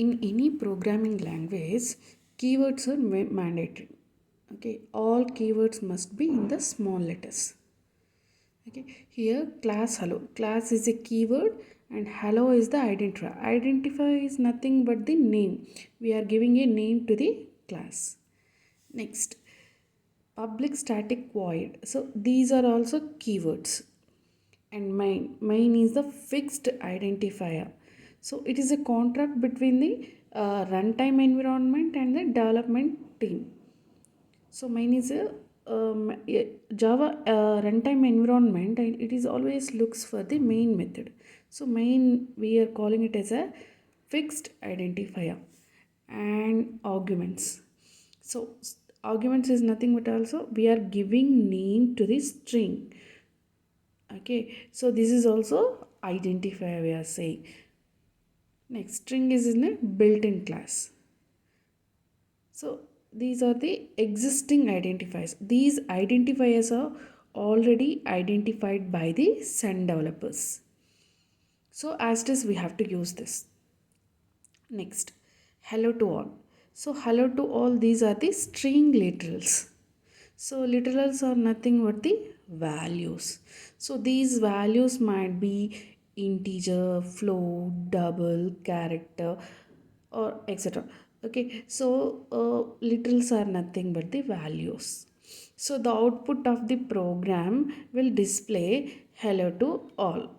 In any programming language, keywords are mandatory. Okay, all keywords must be in the small letters. Okay, here class hello, class is a keyword and hello is the identifier. Identifier is nothing but the name. We are giving a name to the class. Next, public static void, so these are also keywords. And main is the fixed identifier, so it is a contract between the runtime environment and the development team. So main is a Java runtime environment, and it is always looks for the main method. So main, we are calling it as a fixed identifier. And arguments. So arguments is nothing but also we are giving name to the string. Okay, so this is also identifier we are saying. Next, string is in a built-in class. So these are the existing identifiers. These identifiers are already identified by the Sun developers. So as this we have to use this. Next, hello to all. So hello to all, these are the string literals. So literals are nothing but the values. So these values might be integer, float, double, character, or etc. Okay, so literals are nothing but the values. So the output of the program will display hello to all.